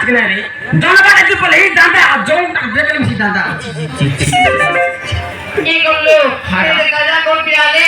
कि नहीं दादा के पहले ही दादा जों देखले मिसी दादा কি করলো এই গাজা কোন পিয়ালে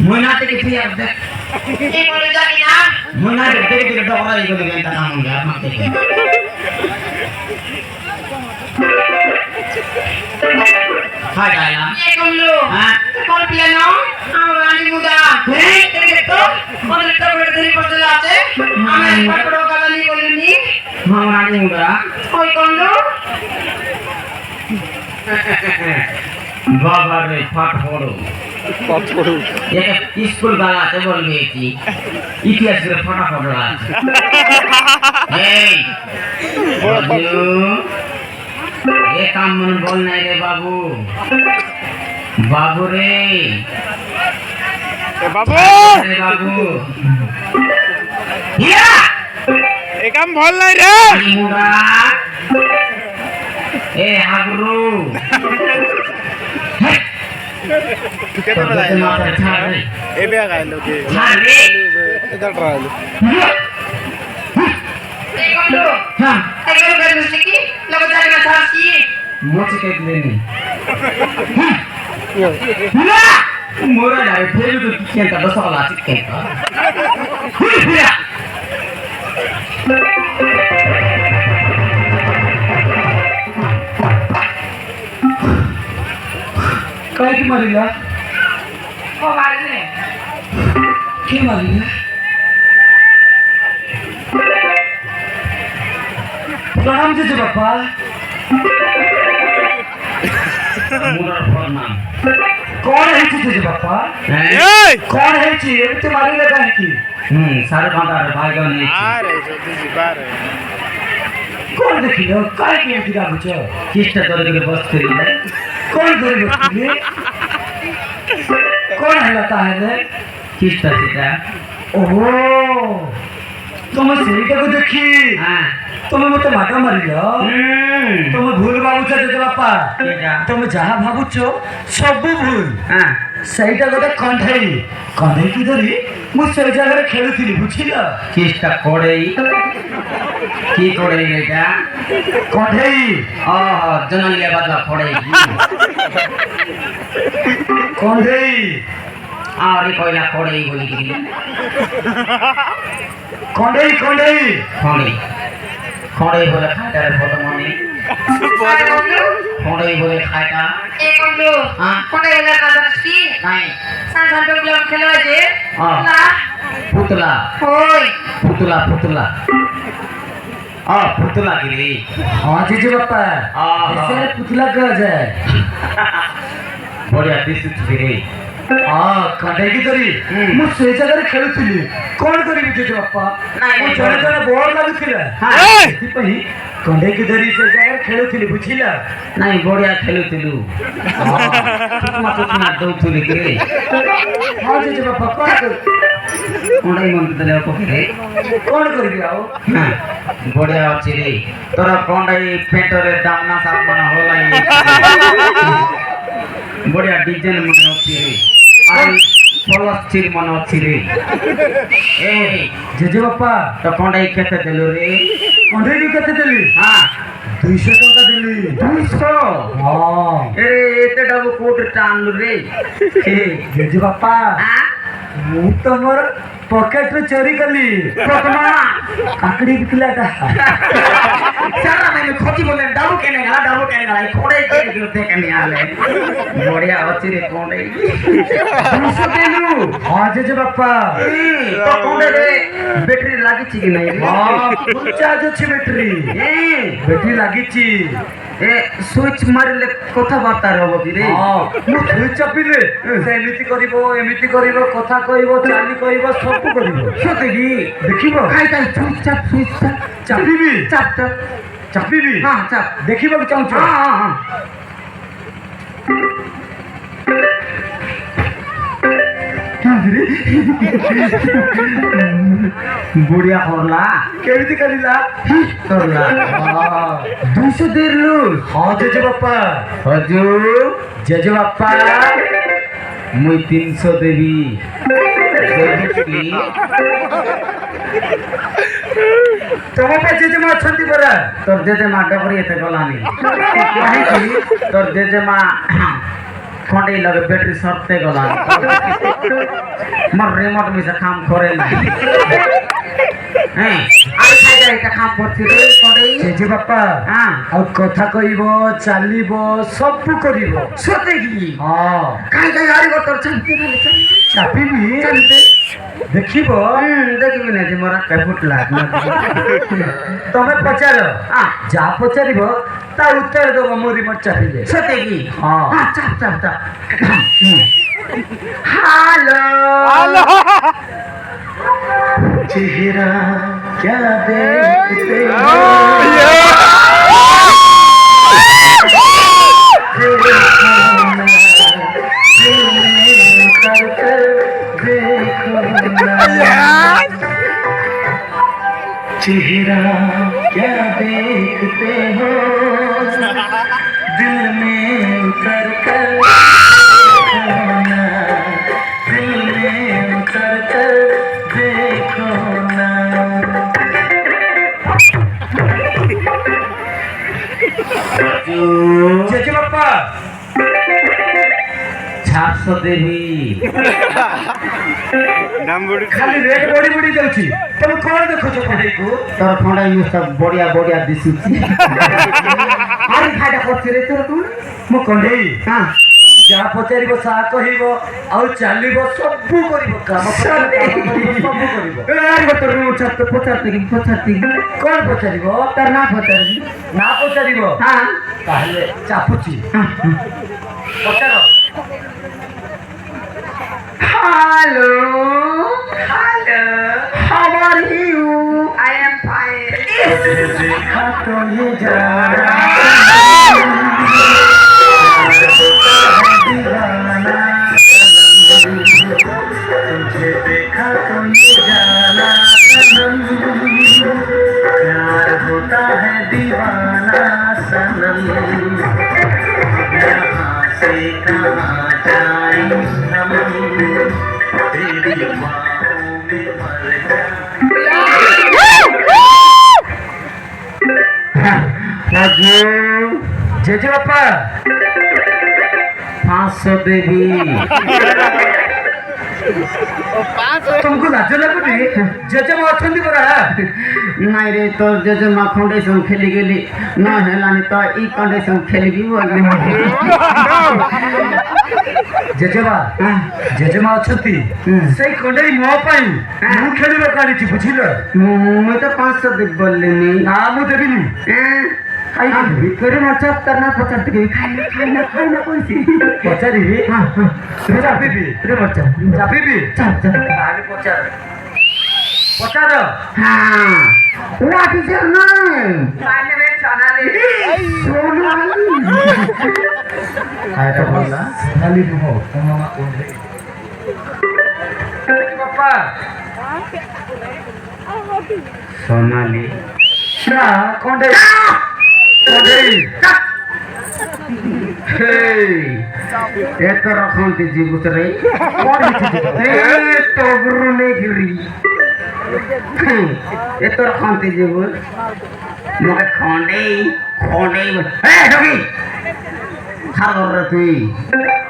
मोना ते के पिया दे কি বলে জানি না मोना दे के डोरा ही बोले गंता काम गया माते के हां गाया কি করলো हां কোন পিয়ানো আমার রানী মুদা এই দেখো কোন একটা বেড়ে ধরে বসে আছে আমি পাকড়ো গালানি বলিনি हां रानी मुड़ा ওই কোনলো बाबा रे फाट फोड़ो एक स्कूल वाला तो बोल गई थी इतिहास में फटाफट रहा ये काम मन बोल नहीं रे बाबू बाबू रे बाबू रे बाबू ए काम भल नहीं रे मुड़ा ए हागरू केते बताए ए बे गाय लो के इधर ट्राई এই কোনলো हां এগুলো বেরোছে কি লাগাতার না থাকি मोचे के लेनी ना मोरा यार फेर तो किया का दस वाला चिके का काय की मारिया ও মারলে के मारिया प्रणाम जी बापा मोरा प्रणाम कौन है जी बापा ए कौन है जी एते मारी लगा है की सारे बांधा रे भाई गन नहीं अरे जल्दी जी बाहर कौन देखियो काय के दिगा बुझो किस्ता तोरे के बस करी है कौन करे बस करी कौन हलाता है ने किस्ता सीधा ओहो तुम सेटा को देखी हां तुम मते माटा मारिलो तुम भूल भाबुछ जे बापा तुम जहा भाबुछ सब भूल हां सहीटा गोटे कंठेई कंठेई की धरी मु से जगह रे खेलुथिली बुझिलो किस्ता कोड़ेई की कोड़ेई बेटा कंठेई ओहो जनन ले बदला कोड़ेई कंठेई आरे कोइला कोड़ेई बोली की कंठेई कंठेई कंठेई खड़े बोले खाटा रे फोटो मने खड़े बोले खाटा এই কোনলো हां কোন এলা কাজছি नहीं সান প্রবলেম খেলো যে हां না पुतला ওই पुतला पुतला पुतला गिरी हां जी बापा ऐसे पुतला कहा जाए बढ़िया दिस गिरी कंठे की तरी मु से जगह रे खेलुथिली कोन करी जे बापा मु जने जने बोर लागुथिला एथि पही कंठे की तरी से जगह खेलुथिली बुझिला नहीं बढ़िया खेलुथिलु तुम दउथुली के हां जे बापा कोन कर कोणई मन तले पकरे कोन करबी आओ हां बढ़िया अछि रे तोरा कोणई पेंट रे दामना सब बना होलाई बढ़िया डिजाइन मन अछि रे आई फलस चिर मन अछि रे ए जेजे बापा तो कोणई केते देलु रे कोणई की केते देली हां 200 टका देली 200 हां ए एते डबो कोट टानलु रे ए जेजे बापा हां मु तो मोर पॉकेट रे चोरी कली पकमा काकड़ी बिकलाटा सारा मैंने खोजी बोले डाबू केने गला खोड़े के गिरते कने आले बढ़िया अछि रे कोंडे 200 देलु हां जे बापा तो कोंडे रे बैटरी लागी छी कि नहीं हां फुल चार्ज अछि बैटरी लागी छी ए स्विच मारले कथा बार्ता रहबो कि रे हां मु स्विच चापिले से एमिति करिवो कथा कहिवो चाली कहिवो सब करिवो सते की देखिबो काई स्विच चापिबी चापिबी हां चाप देखिबो कि चाहू हां बुढ़िया करला केमिति करिला करला 200 देरलु हां जेजे बापा हजू जेजे बापा মুই 300 দেবী তোমার জেজেমা অଛନ୍ତି পরা তোর জেজেমা ডবরি এতে গলানি কাহিଁକି তোর জেজেমা খন্ডেই লগে ব্যাটারি সরতে গলা মোর রিমোট মিশা কাম করে না হ্যাঁ আর খাইটা এটা কাম করছি রে খন্ডেই জেজে বাপা হ্যাঁ আর কথা কইব চালিব সব করিব সতে কি হ্যাঁ কাই কাই গাড়ি তোর চাপতে গেলে চাপিবি চালতে দেখিব দেখিবি না যে মোরা পেপুট লাগ না তুমি পচার যা পচারিব তা উত্তর দেব মো রিমোট চাপিলে সতে কি হ্যাঁ চাপ চাপ চাপ হ্যালো হ্যালো चेहरा क्या देखते हो चेहरा क्या देखते हो दिल में उतर कर दिल में उतर कर देखो ना जेजे बापा 400 देवी खाली रेट बड़ी बड़ी जाउची तुम कोन देखो छ खंडाई को तोर खंडाई में सब बढ़िया बढ़िया दिसुची आरे खाडा करछ रे तोर तू मो खंडाई हां जा पचारिबो सा कहिबो आ चालिबो सब करिबो काम सब करिबो ए आरे तोर छत पचारते कोन पचारिबो तार ना पचारिबो हां ताहले चापुची पचारो hello how are you I am fine देखा तो ये जाना तुझे देखा तो ये जाना सनम प्यार होता है दीवाना सनम यहाँ से कहाँ जाए हम तेरी बाहों में मर जाए जेजे बापा 500 देवी तुमको लाज लगुनी जेजेमा अछंती परा नाइ रे तो जेजेमा फाउंडेशन खेली गेली ना हेलानी तो ई फाउंडेशन खेलबी बोल जेजेमा अछंती सेई कंडेई मो पाई मु खेलिबो काढिछि बुझिलो मु तो 500 देब बोललेनी ना मु देबिनी खाई भितरे मचा करना पचारते के खाइना कोइसी पचारिबी हां चापिबी रे मचा चापिबी चल आगे पचार हां what is your name my name is Sonali काय तो बोला सोनाली हो मामा कोन है पापा सोनाली ना कोन है एक रखती जीवत रे तो गुरु ने गिरी एक रखती जीवत मगे खंडे ए रवि खागर तुई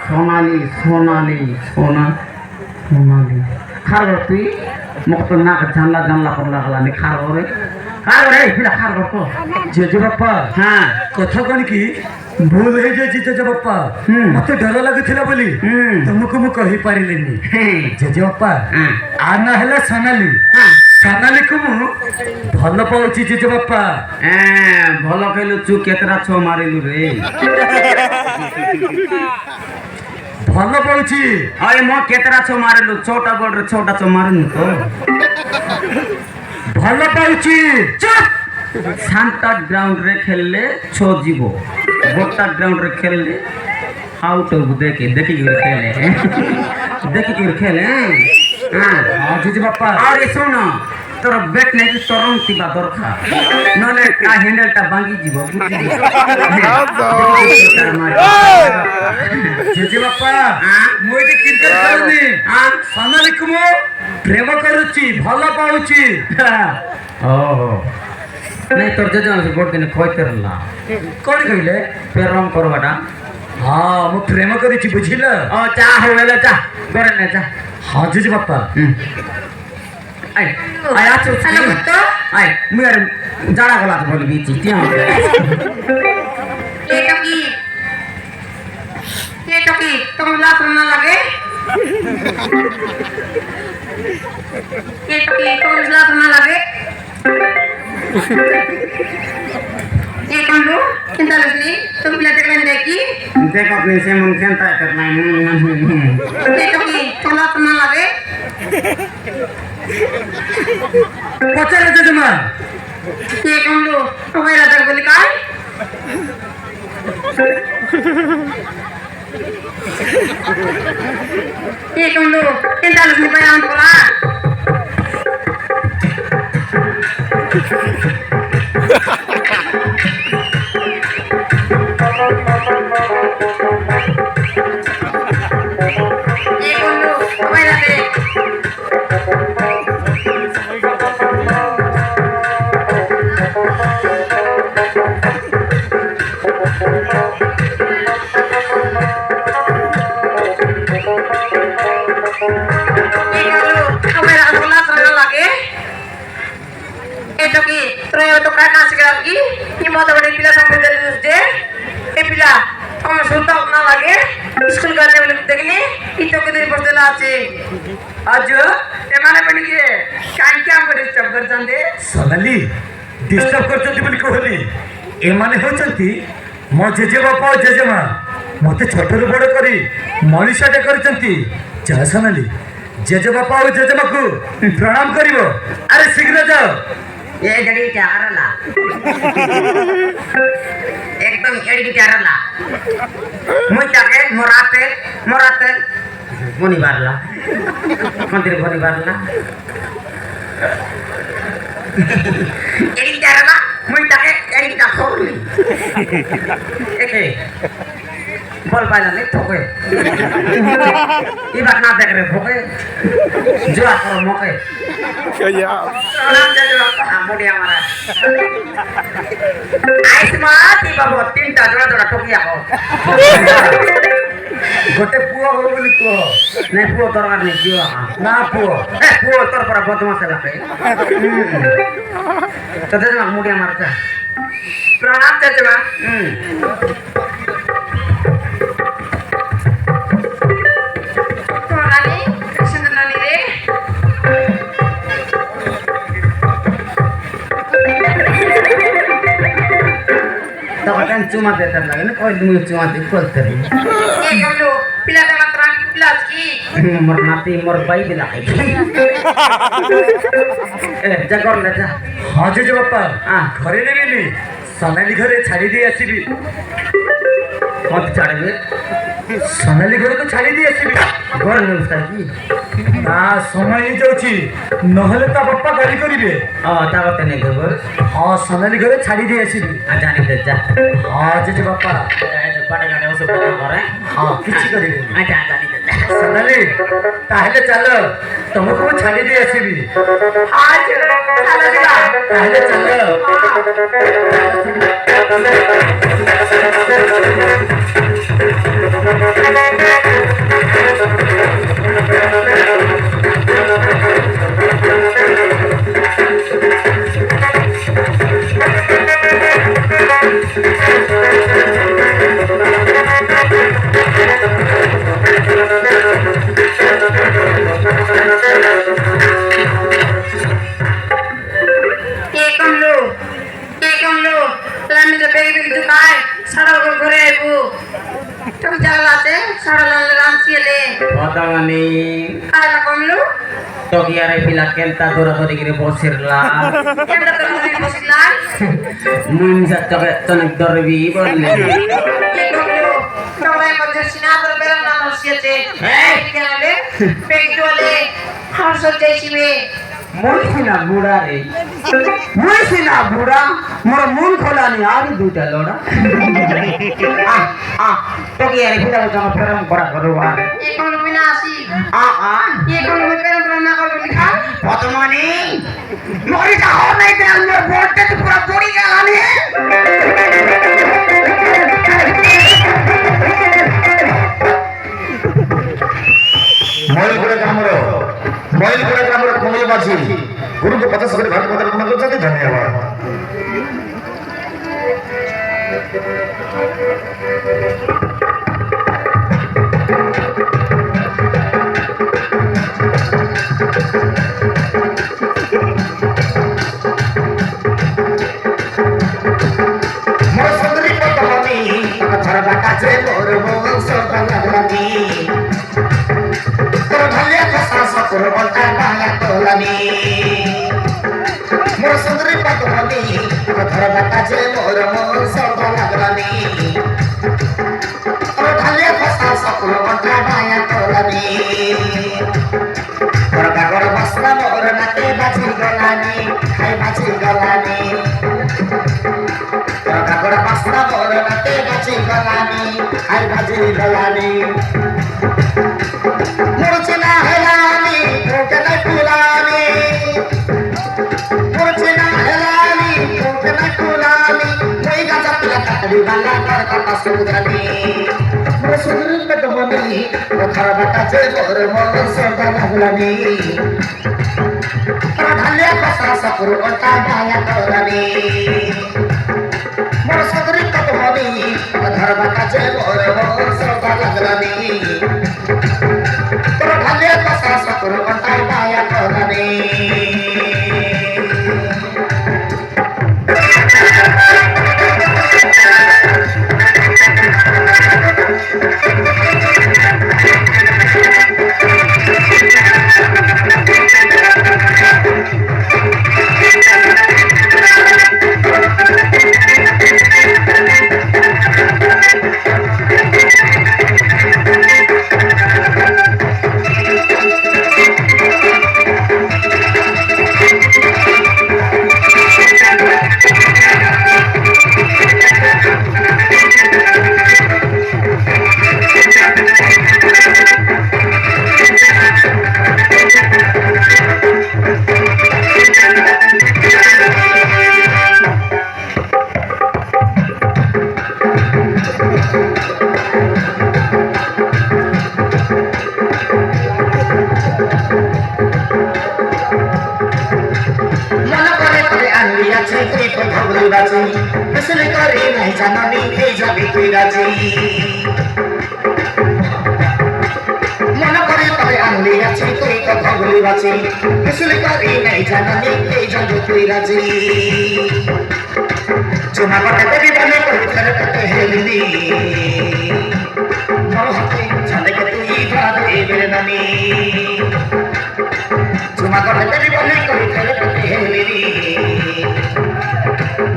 सोनाली खागर तुई मग तो नाक जानला पर लागला ने खागर रे पिला खागर को जेजे बापा हां कथा कोन की भूल है जेजे बापा मते डर लागथिला बोली तुमको मु कहि पारिलेनी जेजे बापा आना हला सोनाली को मु भलो पाउची जेजे बापा भलो कहलु चु केतरा छो मारिलु रे भलो पाउची अरे मो केतरा छो मारिलु छोटा बोल रे छोटा छो मारिनु तो भलो पाउची चुप शांता ग्राउंड रे खेलले छो जीवो गोटा ग्राउंड रे खेलले आउट ऑफ देखी खेले हां जीजी बापा अरे सुनो তোর বেট নেই তরং টিবা দরকার নলে কা হ্যান্ডেলটা ভাঙি দিব বুঝলি জেজে বাপা মই যে ক্রিকেট খেলুনি সানালি কুমো প্রেম করুছি ভালো পাউছি ওহো নাই তোর জেজে আমি গোট দিন কইতে রলা কোন কইলে প্রেম করবাটা হ্যাঁ মু প্রেম করেছি বুঝিল ও যা হইলে যা করে না যা হ্যাঁ জেজে বাপা আই আই আছো হ্যালো তো আই মুই আর জাড়া গলা বলবি চিটি আমাকে এটা কি তোমার লাভ না লাগে এটা কি তোমার লাভ না লাগে ये कौन लो चिंता लगी तुम लेते करें देखी देखो अपने से मन खेलता है करना ये तो की तोला तो ना लगे पचा लेते जमा ये कौन लो तुम्हारा तक बोली काय ये कौन लो चिंता लगी बयान बोला ये कौन लो तुम्हारा तक itu ki terus itu kan nasi lagi ini mau teman pila sampai dari deh pila kamu sultan na lagi school करने वाले देखने itu के दिन पढ़ते लाचे आज एमाने बनी के कान क्या हम करे डिस्टर्ब कर जाते सनली डिस्टर्ब करछंती बोली कहली एमाने होचंती मो जेजे बापा जेजेमा मते छोटरू बड़ करी मनीषाटे करछंती जा सनली जेजे बापा और जेजेमा को प्रणाम करिवो अरे शीघ्र जाओ ये जड़ी चारला एकदम जड़ी चारला मुझे मोराते बोनी बारला मंदिर बोनी बारला जड़ी चारला मुझे जड़ी का खोली एके बोल पाला नहीं ठोके ये बात ना देख रहे ठोके जो आपको मौके क्या नाम दे दो मुड़िया मारा आइस माती बाबू तीनटा जोड़ा टोकिया हो गोटे पुओ हो बोली को नहीं पुओ दरकार नहीं जियो ना पुओ पुओ तोर पर बदमाश लगे तो दे दो मुड़िया मारता प्रणाम चाचा तो रानी कृष्ण रानी रे तो kan cuma better lagi ना कोई मुझे cuma दिक्कत करे ये हम लोग पिला का मात्रा पिला की मोर नाती मोर भाई बिला ए जगोर ले जा हां जे बापा हां घरे नेबेली सनाली घरे छाड़ी दे आसीबी मत छाड़बे सनाली घरे को छाड़ी दे आसीबी घर में उसका की ना समय ही जाउची नहले ता बापा गाड़ी करिवे हां ता बात नहीं देबो हां सनाली घरे छाड़ी दे आसीबी आ जानी दे जा हां जे बापा बड़ा गाड़ी उसे बना करे हां किछि करिवे आ जा जानी दे जा सनाली ताहले चलो तुमको छाड़ी दे आसीबी आज चला चला ताहले चलो एकम लो लामी जो बेगी दुकाय सारा को घरे आइबू तुम जगलाते सारा लाल राम सिले पता नहीं आला कम लो तो किया रे पिला केलता दोरा दोरी गिरे बसिरला केंद्र कर बसिला मुइन सच्चा तनक दरबी बोलले एकम लो तोरे को जसिना तर बेरा नाम सिते ए केले पेटोले हार सो जैसी में মই সিনা বুড়া রে মই সিনা বুড়া মোর মন খোলানি আর দুইটা লড়া তোকে আর ভিড়া জমা ফেরাম করা করবা এখন বিনা আসি আ আ এখন ফেরাম না করবি লিখা পদ্মনি মরি যাও নাই তে আমার বড়তে তো পুরো পড়ি গেলানি মইলপুরে গ্রামের কমলবাসী গুরুকে 50 করে ভাগ করে মনে করতে ধন্যবাদ। মোর সুন্দরী পদ্মনি কথার কাছে মোর মন সরকার লাগলানি তোর ভালে কথা সকর বলতা বায়া তোলানি মোর সুন্দরী পদ্মনি কথার কাছে মোর মন সরকার লাগলানি তোর ভালে কথা সকর বলতা বায়া তোলানি তোর কাগর বস্তা মোর নাতে বাজি গলানি খাই বাজি গলানি তোর কাগর বস্তা মোর নাতে বাজি গলানি খাই বাজি গলানি মুরচনা হেলানি কোকনা কুলানি মুরচনা হেলানি কোকনা কুলানি কই গাজা পিলা কাটলি বালা কর কথা সুদরানি মুসুর পদমনি কথার বাতাসে মোর মন সদা লাগলানি ঢালে কথা সপুর ওটা মায়া তোলানি মোর সুদরি পদমনি কথার বাতাসে মোর মন সদা লাগলানি তোর ভালে কথা সকর কথাই মায়া তোলানি আসলে করে নাই জানানি এই যাবি তুই রাজি মনে করে তাই আনলি আছে তুই কথা বলি বাঁচি আসলে করে নাই জানানি এই যাবি তুই রাজি চুমা কথা দেবি বলে করে ফেরে পেতে হেলিনি মরহতে ছাদেকে তুই ভাত এবের নামি চুমা কথা দেবি বলে করে ফেরে পেতে হেলিনি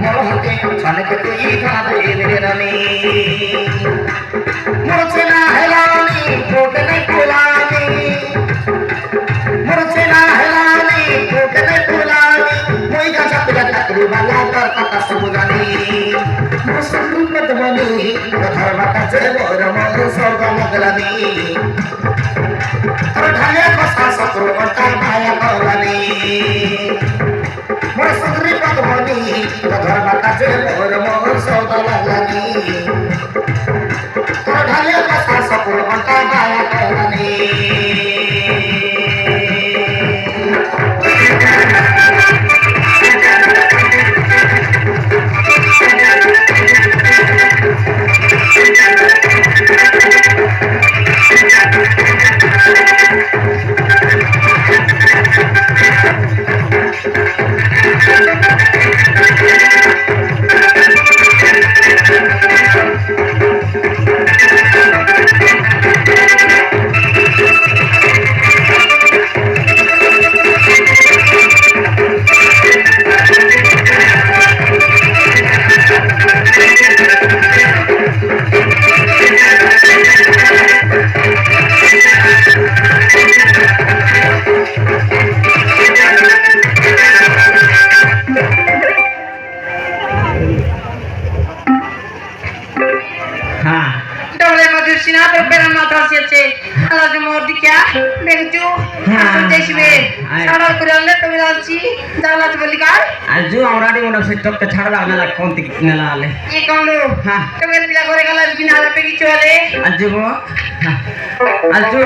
মরহতে ছাদেকে তুই ভাত এবের নামি মুরচনা হেলানি কোকনে কুলানি মুরচনা হেলানি কোকনে কুলানি মই গাছা পিলা তাকরি বালা কর কথা সুবুদানি মুসলিম পদমনি কথার বাতাসে মোর মন সরগা লাগলানি তোর ঢালে কথা সকর কথা মায়া তোলানি মোর সুন্দরী পদমনি কথার বাতাসে মোর মন সরগা লাগলানি তোর ঢালে কথা সকর কথা মায়া তোলানি আসছে আলা যে মোটিকা বেঞ্চু হ্যাঁ। দেশবে সারা করে আনলে তুমি রাজি জালাত বলি কার আজু আমরাডি মনে সে টপকে ছাড়লা না কোন দিক নেলা আলে কি কামলো হ্যাঁ। তুমি বিয়া করে গেল বিনা হাতে কি চলে আজু আজু